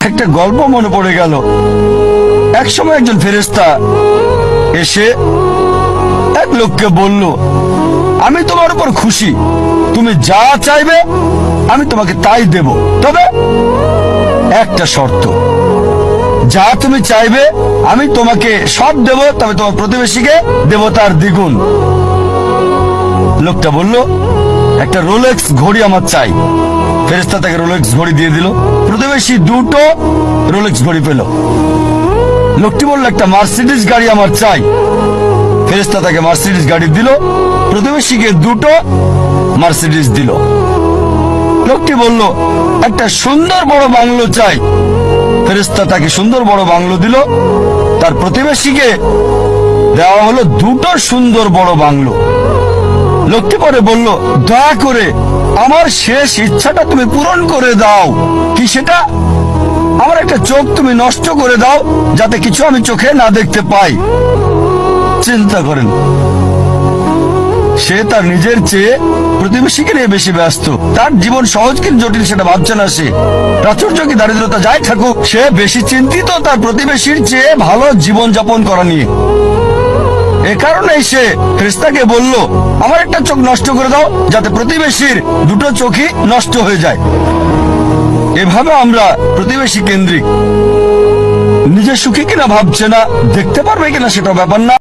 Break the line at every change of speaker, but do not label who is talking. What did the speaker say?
একটা গল্প মনে পড়ে গেল। একসময় একজন ফেরেশতা এসে এক লোককে বলল, আমি তোমার উপর খুশি, তুমি যা চাইবে আমি তোমাকে তাই দেব, তবে একটা শর্ত, যা তুমি চাইবে আমি তোমাকে সব দেব, তবে তোমার প্রতিবেশীকে দেব তার দ্বিগুণ। লোকটা বলল, একটা রোলেক্স ঘড়ি আমার চাই। ফেরেশতা তাকে রোলেক্স ঘড়ি দিয়ে দিল। প্রতিবেশী দুটো রোলেক্স ঘড়ি পেল। লোকটি বলল, একটা মার্সিডিজ গাড়ি আমার চাই। ফেরেশতা তাকে মার্সিডিজ গাড়ি দিল। প্রতিবেশীকে দুটো মার্সিডিজ দিল। লোকটি বলল, একটা সুন্দর বড় বাংলো চাই। ফেরেশতা তাকে সুন্দর বড় বাংলো দিল। তার প্রতিবেশীকে দেওয়া হলো দুটো সুন্দর বড় বাংলো। লোকটি পরে বলল, দয়া করে আমার শেষ ইচ্ছাটা তুমি পূরণ করে দাও। কি সেটা? আমার একটা চোখ তুমি নষ্ট করে দাও, যাতে কিছু আমি চোখে না দেখতে পাই। চিন্তা করেন, সে তার নিজের চেয়ে প্রতিবেশীকে নিয়ে বেশি ব্যস্ত। তার জীবন সহজ কিন্তু জটিল সেটা ভাবছে না সে। প্রাচুর্য কি দারিদ্রতা যাই থাকুক, সে বেশি চিন্তিত তার প্রতিবেশীর চেয়ে ভালো জীবন যাপন করা নিয়ে। এ কারণেই সে ফেরেশতাকে বলল, আমার একটা চোখ নষ্ট করে দাও, যাতে প্রতিবেশীর দুটো চোখই নষ্ট হয়ে যায়। এভাবে আমরা প্রতিবেশী কেন্দ্রিক। নিজে সুখী কিনা ভাবছে না, দেখতে পারবে কিনা সেটা ব্যাপার না।